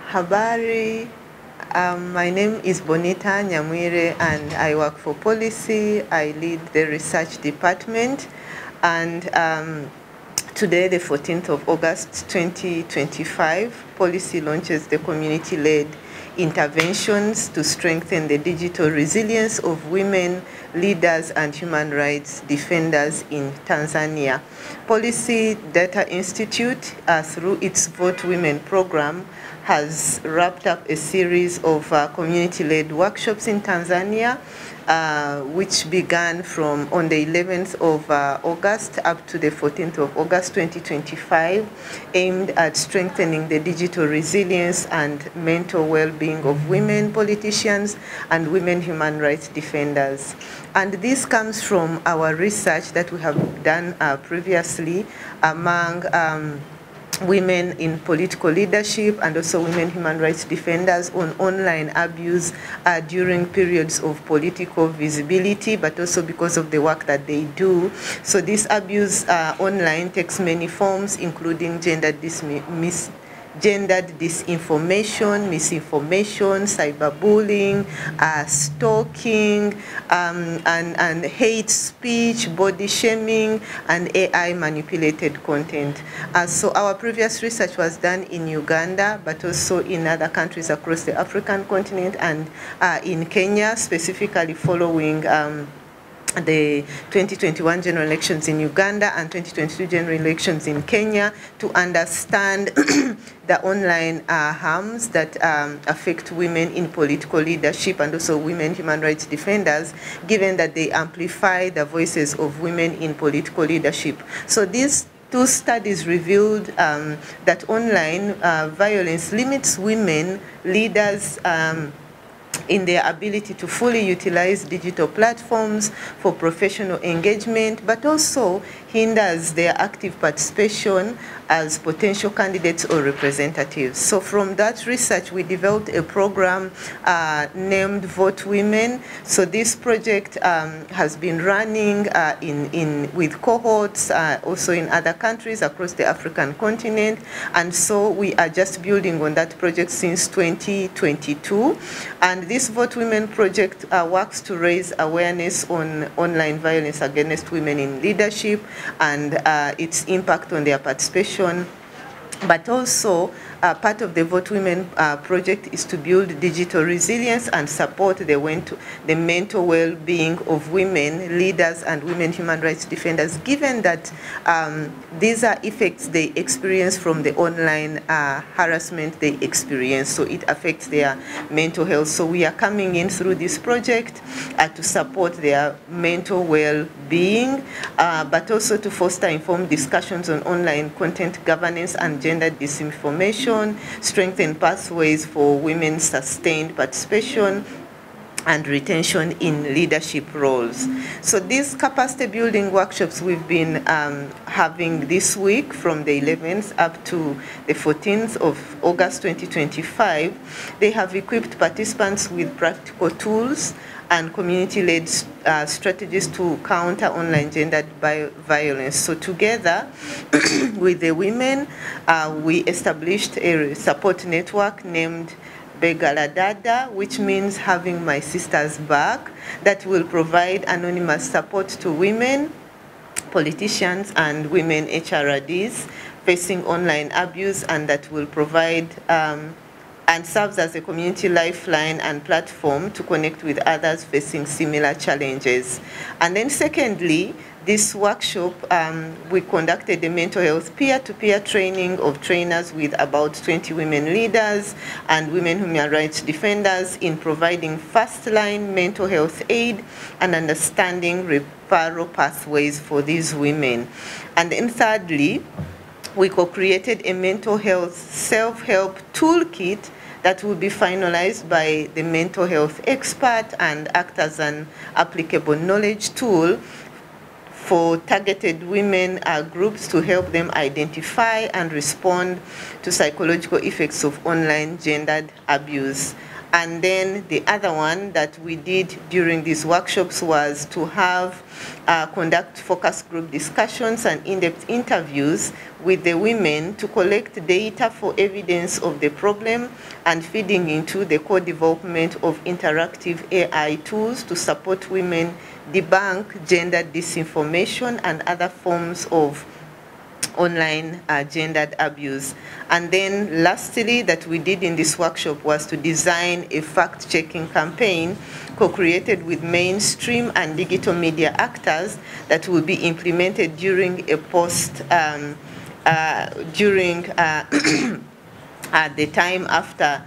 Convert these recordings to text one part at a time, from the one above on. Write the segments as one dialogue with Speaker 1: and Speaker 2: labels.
Speaker 1: Habari, my name is Bonita Nyamwire and I work for Pollicy. I lead the research department, and today, the 14th of August 2025, Pollicy launches the community-led interventions to strengthen the digital resilience of women leaders and human rights defenders in Tanzania. Pollicy Data Institute, through its Vote Women program, has wrapped up a series of community-led workshops in Tanzania, which began from on the 11th of August up to the 14th of August 2025, aimed at strengthening the digital resilience and mental well-being of women politicians and women human rights defenders. And this comes from our research that we have done previously among women in political leadership and also women human rights defenders on online abuse during periods of political visibility, but also because of the work that they do. So this abuse online takes many forms, including gendered disinformation, misinformation, cyberbullying, stalking, and hate speech, body shaming, and AI manipulated content. So our previous research was done in Uganda, but also in other countries across the African continent and in Kenya, specifically following the 2021 general elections in Uganda and 2022 general elections in Kenya, to understand the online harms that affect women in political leadership and also women human rights defenders, given that they amplify the voices of women in political leadership. So these two studies revealed that online violence limits women leaders in their ability to fully utilize digital platforms for professional engagement, but also hinders their active participation as potential candidates or representatives. So from that research, we developed a program named Vote Women. So this project has been running with cohorts also in other countries across the African continent. And so we are just building on that project since 2022. And this Vote Women project works to raise awareness on online violence against women in leadership and its impact on their participation. But also, part of the Vote Women project is to build digital resilience and support the mental well-being of women leaders and women human rights defenders, given that these are effects they experience from the online harassment they experience. So it affects their mental health. So we are coming in through this project to support their mental well-being, but also to foster informed discussions on online content governance and gender disinformation, strengthen pathways for women's sustained participation and retention in leadership roles. So these capacity building workshops we've been having this week from the 11th up to the 14th of August 2025, they have equipped participants with practical tools and community-led strategies to counter online gendered violence. So together with the women, we established a support network named Begaladada, which means having my sister's back, that will provide anonymous support to women, politicians, and women HRDs facing online abuse, and that will provide and serves as a community lifeline and platform to connect with others facing similar challenges. And then secondly, this workshop, we conducted a mental health peer-to-peer training of trainers with about 20 women leaders and women human rights defenders in providing first-line mental health aid and understanding referral pathways for these women. And then thirdly, we co-created a mental health self-help toolkit that will be finalized by the mental health expert and act as an applicable knowledge tool for targeted women groups to help them identify and respond to psychological effects of online gendered abuse. And then the other one that we did during these workshops was to have conduct focus group discussions and in-depth interviews with the women to collect data for evidence of the problem and feeding into the co-development of interactive AI tools to support women debunk gender disinformation and other forms of online gendered abuse. And then lastly that we did in this workshop was to design a fact-checking campaign co-created with mainstream and digital media actors that will be implemented during a the time after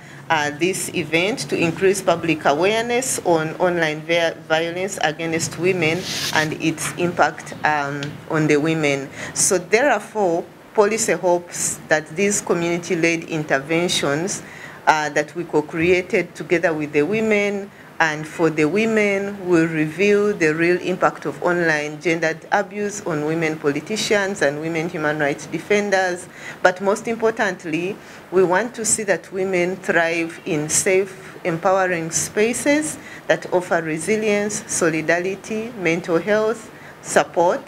Speaker 1: this event to increase public awareness on online violence against women and its impact on the women. So therefore, Pollicy hopes that these community-led interventions that we co-created together with the women and for the women will reveal the real impact of online gendered abuse on women politicians and women human rights defenders. But most importantly, we want to see that women thrive in safe, empowering spaces that offer resilience, solidarity, mental health, support,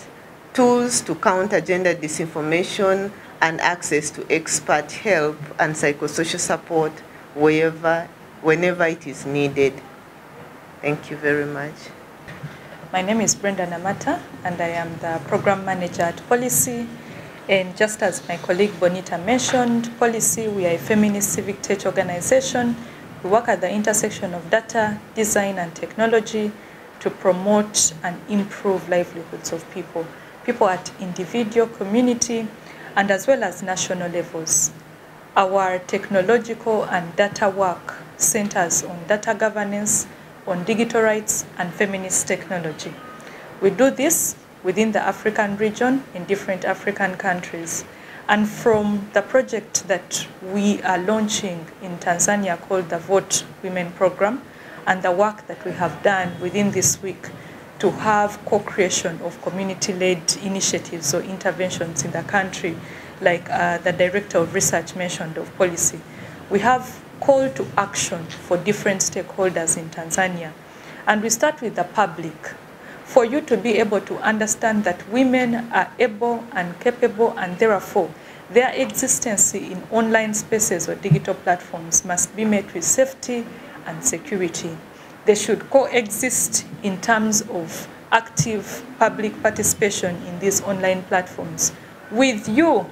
Speaker 1: tools to counter gender disinformation, and access to expert help and psychosocial support whenever it is needed. Thank you very much.
Speaker 2: My name is Brenda Namata, and I am the program manager at Pollicy. And just as my colleague Bonita mentioned, Pollicy, we are a feminist civic tech organization. We work at the intersection of data, design, and technology to promote and improve livelihoods of people at individual, community, and as well as national levels. Our technological and data work centers on data governance, on digital rights, and feminist technology. We do this within the African region in different African countries. And from the project that we are launching in Tanzania called the Vote Women Program, and the work that we have done within this week to have co-creation of community-led initiatives or interventions in the country, like the Director of Research mentioned of Pollicy, we have call to action for different stakeholders in Tanzania. And we start with the public. For you to be able to understand that women are able and capable, and therefore their existence in online spaces or digital platforms must be met with safety and security. They should coexist in terms of active public participation in these online platforms with you,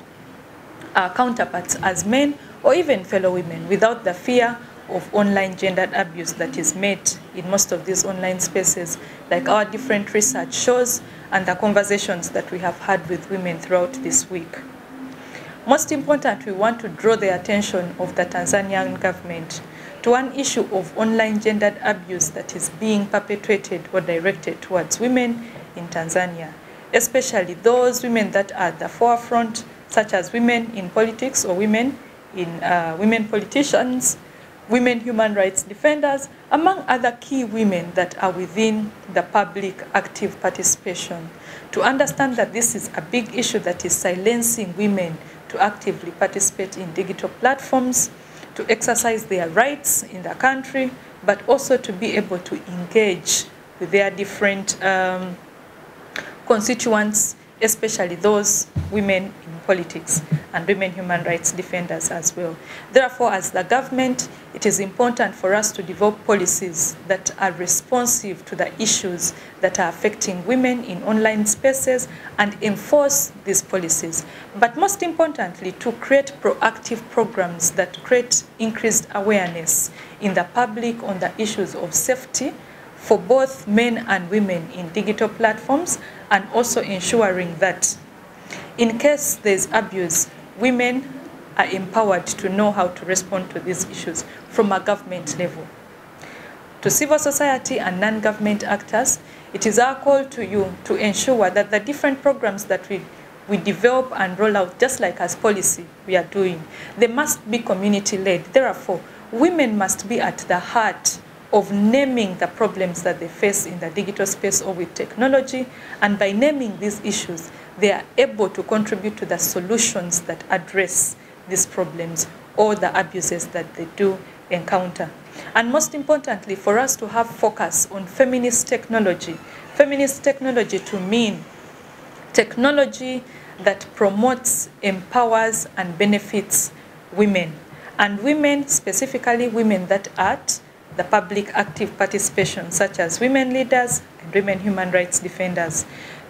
Speaker 2: counterparts as men, or even fellow women, without the fear of online gendered abuse that is met in most of these online spaces, like our different research shows and the conversations that we have had with women throughout this week. Most important, we want to draw the attention of the Tanzanian government to one issue of online gendered abuse that is being perpetrated or directed towards women in Tanzania, especially those women that are at the forefront, such as women in politics or women politicians, women human rights defenders, among other key women that are within the public active participation. To understand that this is a big issue that is silencing women to actively participate in digital platforms, to exercise their rights in the country, but also to be able to engage with their different constituents, especially those women in politics and women human rights defenders as well. Therefore, as the government, it is important for us to develop policies that are responsive to the issues that are affecting women in online spaces and enforce these policies. But most importantly, to create proactive programs that create increased awareness in the public on the issues of safety for both men and women in digital platforms, and also ensuring that in case there's abuse, women are empowered to know how to respond to these issues from a government level. To civil society and non-government actors, it is our call to you to ensure that the different programs that we develop and roll out, just like as Pollicy we are doing, they must be community-led. Therefore, women must be at the heart of naming the problems that they face in the digital space or with technology, and by naming these issues, they are able to contribute to the solutions that address these problems or the abuses that they do encounter. And most importantly, for us to have focus on feminist technology to mean technology that promotes, empowers, and benefits women. And women, specifically women that are at the public active participation, such as women leaders and women human rights defenders.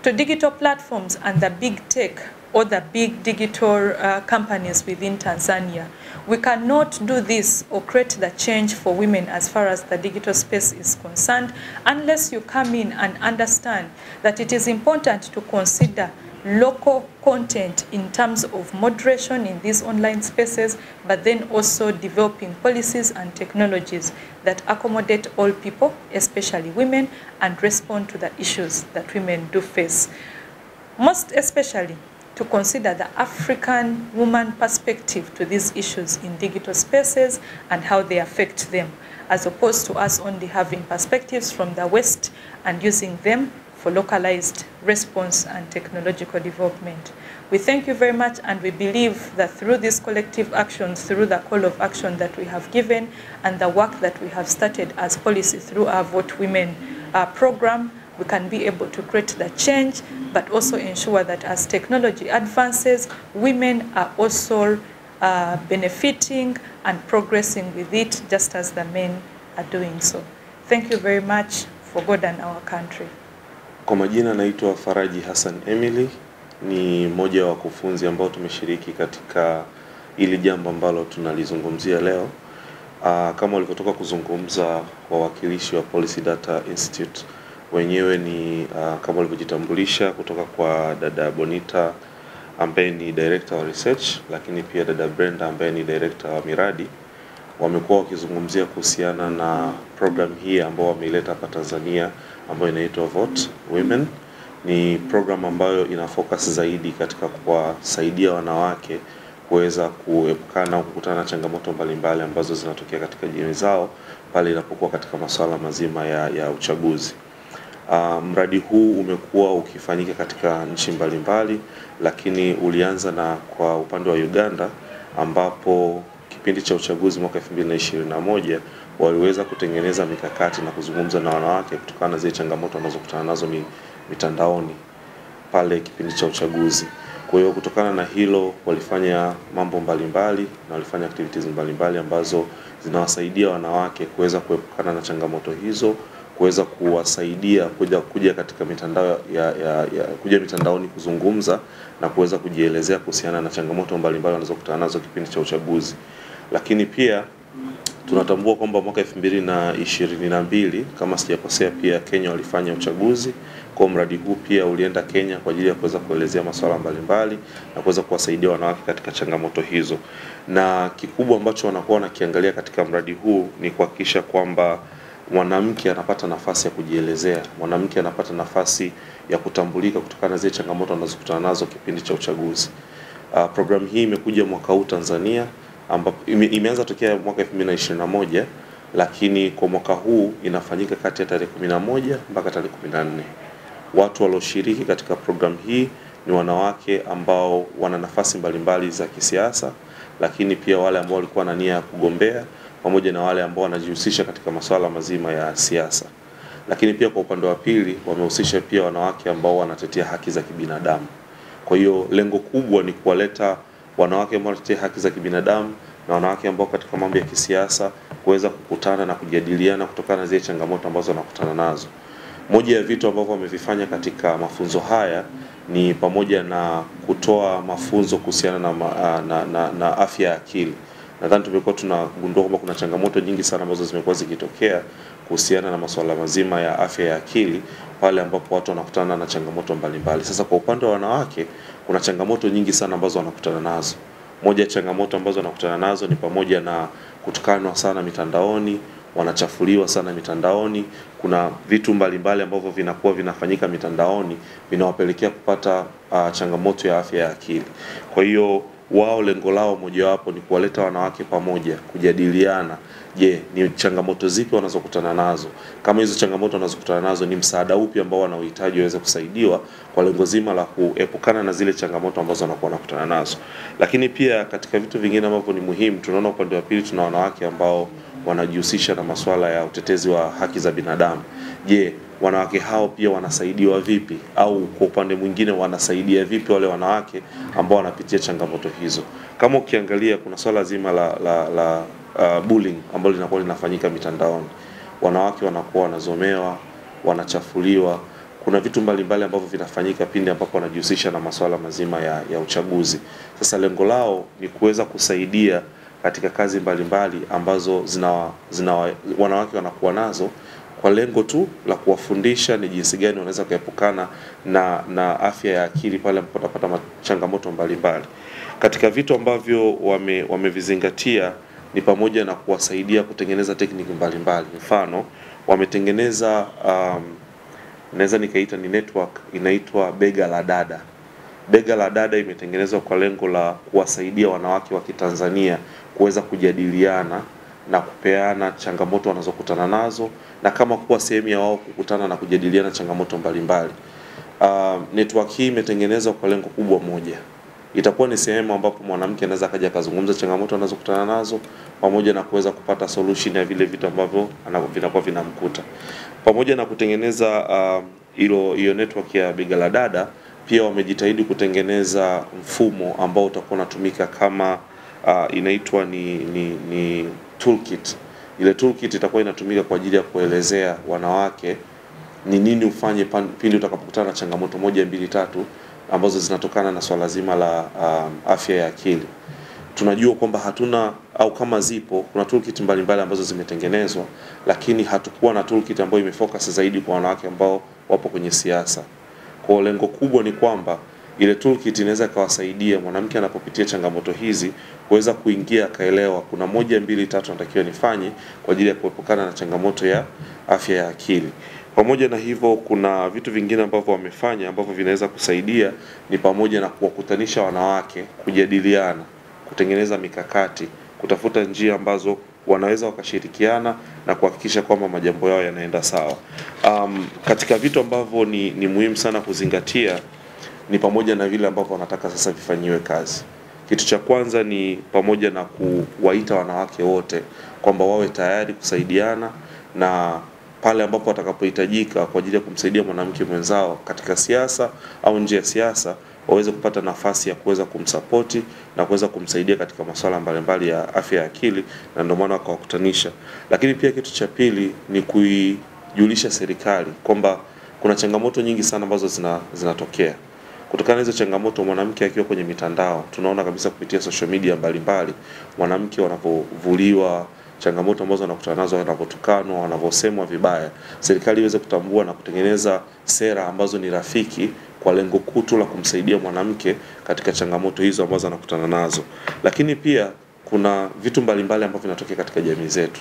Speaker 2: To digital platforms and the big tech or the big digital companies within Tanzania, we cannot do this or create the change for women as far as the digital space is concerned unless you come in and understand that it is important to consider local content in terms of moderation in these online spaces, but then also developing policies and technologies that accommodate all people, especially women, and respond to the issues that women do face. Most especially, to consider the African woman perspective to these issues in digital spaces and how they affect them, as opposed to us only having perspectives from the West and using them for localized response and technological development. We thank you very much, and we believe that through this collective action, through the call of action that we have given and the work that we have started as Pollicy through our Vote Women program, we can be able to create the change, but also ensure that as technology advances, women are also benefiting and progressing with it, just as the men are doing so. Thank you very much for God and our country.
Speaker 3: Kwa majina naitwa Faraji Hassan Emily, ni mmoja wa wakufunzi ambao tumeshiriki katika ili jambo ambalo tunalizungumzia leo. Kama walivyotoka kuzungumza wawakilishi wa Policy Data Institute, wenyewe ni kama walivyojitambulisha kutoka kwa dada Bonita ambaye ni director wa research, lakini pia dada Brenda ambaye ni director wa miradi. Wamekuwa wakizungumzia kuhusiana na program hii ambayo wameileta hapa Tanzania ambayo inaitwa Vote Women. Ni program ambayo ina focus zaidi katika kuwasaidia wanawake kuweza kuepukana au kukutana na changamoto mbalimbali ambazo zinatokea katika jamii zao pale inapokuwa katika masuala mazima ya uchaguzi. Mradi huu umekuwa ukifanyika katika nchi mbalimbali, lakini ulianza na kwa upande wa Uganda ambapo kipindi cha uchaguzi mwaka 2021 waliweza kutengeneza mikakati na kuzungumza na wanawake kutokana na zile changamoto wanazokutana nazo mitandaoni pale kipindi cha uchaguzi. Kwa hiyo kutokana na hilo walifanya mambo mbalimbali na walifanya activities mbalimbali ambazo zinawasaidia wanawake kuweza kuepukana na changamoto hizo, kuweza kuwasaidia kuja katika mitandao kuja mitandaoni kuzungumza na kuweza kujielezea kuhusiana na changamoto mbalimbali wanazokutana nazo kipindi cha uchaguzi. Lakini pia tunatambua kwamba mwaka 2022 kama sijakosea pia Kenya walifanya uchaguzi. Kwa mradi huu pia ulienda Kenya kwa ajili ya kuweza kuelezea masuala mbalimbali na kuweza kuwasaidia wanawake katika changamoto hizo. Na kikubwa ambacho wanakuwa wanakiangalia katika mradi huu ni kuhakikisha kwamba mwanamke anapata nafasi ya kujielezea, mwanamke anapata nafasi ya kutambulika kutokana na zile changamoto anazokutana nazo kipindi cha uchaguzi. Program hii imekuja mwaka huu Tanzania ambapo imeanza tokea mwaka 2021, lakini kwa mwaka huu inafanyika kati ya tarehe 11 mpaka tarehe 14. Watu walioshiriki katika program hii ni wanawake ambao wana nafasi mbalimbali za kisiasa, lakini pia wale ambao walikuwa na nia ya kugombea pamoja na wale ambao wanajihusisha katika masuala mazima ya siasa. Lakini pia kwa upande wa pili wamehusisha pia wanawake ambao wanatetea haki za kibinadamu. Kwa hiyo lengo kubwa ni kuwaleta wanawake ambao wanatetea haki za kibinadamu na wanawake ambao katika mambo ya kisiasa kuweza kukutana na kujadiliana kutokana na zile changamoto ambazo wanakutana nazo. Moja ya vitu ambavyo wamevifanya katika mafunzo haya ni pamoja na kutoa mafunzo kuhusiana na afya ya akili. Nadhani tumekuwa tunagundua kwamba kuna changamoto nyingi sana ambazo zimekuwa zikitokea kuhusiana na masuala mazima ya afya ya akili pale ambapo watu wanakutana na changamoto mbalimbali. Sasa kwa upande wa wanawake kuna changamoto nyingi sana ambazo wanakutana nazo. Moja ya changamoto ambazo wanakutana nazo ni pamoja na kutukanwa sana mitandaoni, wanachafuliwa sana mitandaoni. Kuna vitu mbalimbali ambavyo vinakuwa vinafanyika mitandaoni vinawapelekea kupata changamoto ya afya ya akili. Kwa hiyo wao lengo lao mojawapo ni kuwaleta wanawake pamoja, kujadiliana, je, ni changamoto zipi wanazokutana nazo? Kama hizo changamoto wanazokutana nazo ni msaada upi ambao wanaohitaji waweze kusaidiwa kwa lengo zima la kuepukana na zile changamoto ambazo wanakuwa wanakutana nazo. Lakini pia katika vitu vingine ambavyo ni muhimu, tunaona upande wa pili tuna wanawake ambao wanajihusisha na masuala ya utetezi wa haki za binadamu. Je, wanawake hao pia wanasaidiwa vipi, au kwa upande mwingine wanasaidia vipi wale wanawake ambao wanapitia changamoto hizo? Kama ukiangalia kuna swala zima la bullying ambalo linakuwa linafanyika mitandaoni. Wanawake wanakuwa wanazomewa, wanachafuliwa. Kuna vitu mbalimbali ambavyo vinafanyika pindi ambapo wanajihusisha na masuala mazima ya uchaguzi. Sasa lengo lao ni kuweza kusaidia katika kazi mbalimbali ambazo wanawake wanakuwa nazo, kwa lengo tu la kuwafundisha ni jinsi gani wanaweza kuepukana na afya ya akili pale ambapo wanapata changamoto mbalimbali. Katika vitu ambavyo wamevizingatia ni pamoja na kuwasaidia kutengeneza tekniki mbalimbali. Mfano, wametengeneza naweza nikaita ni network inaitwa Bega la Dada. Bega la Dada imetengenezwa kwa lengo la kuwasaidia wanawake wa Kitanzania kuweza kujadiliana na kupeana changamoto wanazokutana nazo, na kama kuwa sehemu ya wao kukutana na kujadiliana changamoto mbalimbali. Network hii imetengenezwa kwa lengo kubwa moja. Itakuwa ni sehemu ambapo mwanamke anaweza kaja kuzungumza changamoto anazokutana nazo pamoja na kuweza kupata solution ya vile vitu ambavyo vinakuwa vinamkuta. Pamoja na kutengeneza hiyo network ya Bega la Dada, pia wamejitahidi kutengeneza mfumo ambao utakuwa unatumika kama inaitwa ni toolkit. Ile toolkit itakuwa inatumika kwa ajili ya kuelezea wanawake ni nini ufanye pindi utakapokutana na changamoto 1, 2, 3 ambazo zinatokana na swala zima la afya ya akili. Tunajua kwamba hatuna, au kama zipo, kuna toolkit mbalimbali ambazo zimetengenezwa, lakini hatukuwa na toolkit ambayo imefocus zaidi kwa wanawake ambao wapo kwenye siasa. Kwa lengo kubwa ni kwamba ile toolkit inaweza kawasaidia mwanamke anapopitia changamoto hizi kuweza kuingia kaelewa kuna 1, 2, 3 natakiwa nifanye kwa ajili ya kuepukana na changamoto ya afya ya akili. Pamoja na hivyo, kuna vitu vingine ambavyo wamefanya ambavyo vinaweza kusaidia, ni pamoja na kuwakutanisha wanawake, kujadiliana, kutengeneza mikakati, kutafuta njia ambazo wanaweza wakashirikiana na kuhakikisha kwamba majambo yao yanaenda sawa. Katika vitu ambavyo ni muhimu sana kuzingatia ni pamoja na vile ambavyo wanataka sasa vifanyiwe kazi. Kitu cha kwanza ni pamoja na kuwaita wanawake wote kwamba wawe tayari kusaidiana, na pale ambapo watakapohitajika kwa ajili ya kumsaidia mwanamke mwenzao katika siasa au nje ya siasa, waweze kupata nafasi ya kuweza kumsapoti na kuweza kumsaidia katika masuala mbalimbali ya afya ya akili, na ndio maana wakawakutanisha. Lakini pia kitu cha pili ni kuijulisha serikali kwamba kuna changamoto nyingi sana ambazo zinatokea. Kutokana na hizo changamoto, mwanamke akiwa kwenye mitandao, tunaona kabisa kupitia social media mbalimbali, mwanamke wanapovuliwa, changamoto ambazo wanakutana nazo, wanapotukanwa, wanavosemwa vibaya, serikali iweze kutambua na kutengeneza sera ambazo ni rafiki kwa lengo kuu la kumsaidia mwanamke katika changamoto hizo ambazo anakutana nazo. Lakini pia kuna vitu mbalimbali ambavyo vinatokea katika jamii zetu.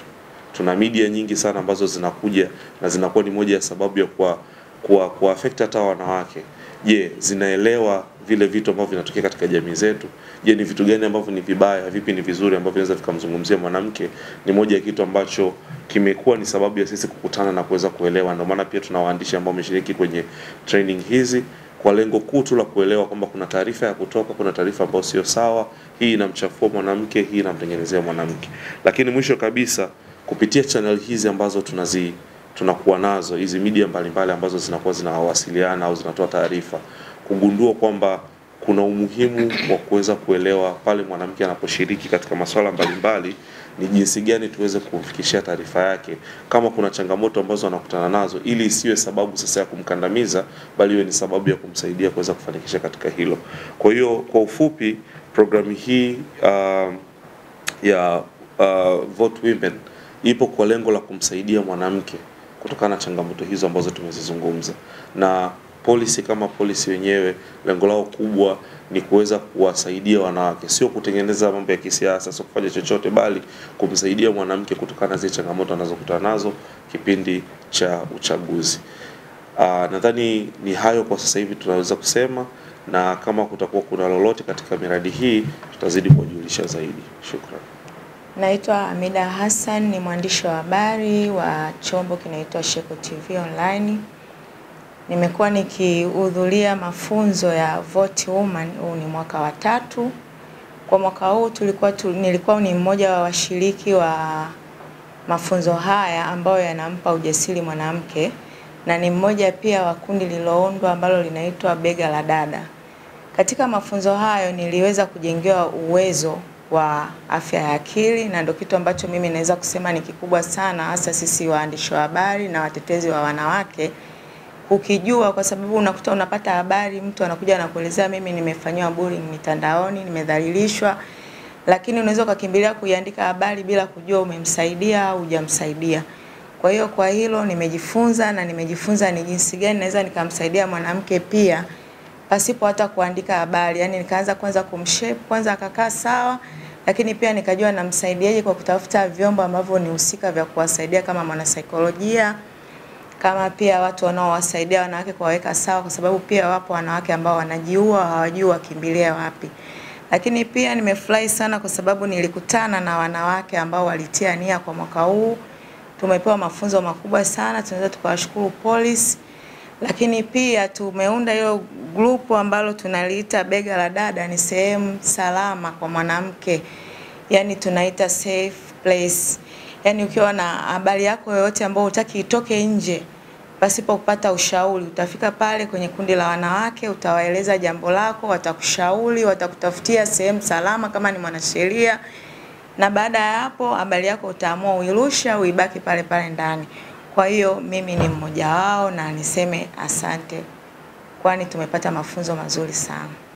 Speaker 3: Tuna media nyingi sana ambazo zinakuja na zinakuwa ni moja ya sababu ya kwa affect hata wanawake. Je, zinaelewa vile vitu ambavyo vinatokea katika jamii zetu? Je, ni vitu gani ambavyo ni vibaya, vipi ni vizuri ambavyo vinaweza vikamzungumzia mwanamke? Ni moja ya kitu ambacho kimekuwa ni sababu ya sisi kukutana na kuweza kuelewa. Ndio maana pia tuna waandishi ambao wameshiriki kwenye training hizi kwa lengo kuu la kuelewa kwamba kuna taarifa ya kutoka, kuna taarifa ambayo sio sawa, hii inamchafua mwanamke, hii inamtengenezea mwanamke. Lakini mwisho kabisa, kupitia channel hizi ambazo tunakuwa nazo, hizi media mbalimbali ambazo zinakuwa zinawasiliana au zinatoa taarifa, kugundua kwamba kuna umuhimu wa kuweza kuelewa pale mwanamke anaposhiriki katika masuala mbalimbali ni jinsi gani tuweze kumfikishia taarifa yake kama kuna changamoto ambazo anakutana nazo, ili isiwe sababu sasa ya kumkandamiza, bali iwe ni sababu ya kumsaidia kuweza kufanikisha katika hilo. Kwa hiyo kwa ufupi, programu hii ya Vote Women ipo kwa lengo la kumsaidia mwanamke kutokana na changamoto hizo ambazo tumezizungumza. Na policy kama policy wenyewe, lengo lao kubwa ni kuweza kuwasaidia wanawake, sio kutengeneza mambo ya kisiasa, sio kufanya chochote, bali kumsaidia mwanamke kutokana na zile changamoto anazokutana nazo kipindi cha uchaguzi. Nadhani ni hayo kwa sasa hivi tunaweza kusema, na kama kutakuwa kuna lolote katika miradi hii tutazidi kuwajulisha zaidi. Shukrani.
Speaker 4: Naitwa Amida Hassan, ni mwandishi wa habari wa chombo kinaitwa Sheko TV Online. Nimekuwa nikihudhuria mafunzo ya Vote Women, huu ni mwaka wa 3. Kwa mwaka huu nilikuwa ni mmoja wa washiriki wa mafunzo haya ambayo yanampa ujasiri mwanamke, na ni mmoja pia wa kundi lililoundwa ambalo linaitwa Bega la Dada. Katika mafunzo hayo niliweza kujengewa uwezo wa afya ya akili, na ndio kitu ambacho mimi naweza kusema ni kikubwa sana, hasa sisi waandishi wa habari na watetezi wa wanawake ukijua, kwa sababu unakuta unapata habari, mtu anakuja na kuelezea mimi nimefanywa bullying mitandaoni, nimedhalilishwa, lakini unaweza kukimbilia kuiandika habari bila kujua umemsaidia au hujamsaidia. Kwa hiyo kwa hilo nimejifunza ni jinsi gani naweza nikamsaidia mwanamke pia pasipo hata kuandika habari. Yani nikaanza kwanza kumshape, kwanza akakaa sawa, lakini pia nikajua namsaidiaje kwa kutafuta vyombo ambavyo ni husika vya kuwasaidia kama mwanasaikolojia, kama pia watu wanaowasaidia wanawake kuwaweka sawa, kwa sababu pia wapo wanawake ambao wanajiua, hawajui wakimbilia wapi. Lakini pia nimefurahi sana kwa sababu nilikutana na wanawake ambao walitia nia kwa mwaka huu. Tumepewa mafunzo makubwa sana, tunaweza tukawashukuru Pollicy. Lakini pia tumeunda hiyo grupu ambalo tunaliita Bega la Dada, ni sehemu salama kwa mwanamke. Yani tunaita safe place. Yani ukiwa na habari yako yoyote ambayo hutaki itoke nje pasipo kupata ushauri, utafika pale kwenye kundi la wanawake, utawaeleza jambo lako, watakushauri, watakutafutia sehemu salama kama ni mwanasheria, na baada ya hapo habari yako utaamua uirusha uibaki pale pale ndani. Kwa hiyo mimi ni mmoja wao na niseme asante, kwani tumepata mafunzo mazuri sana.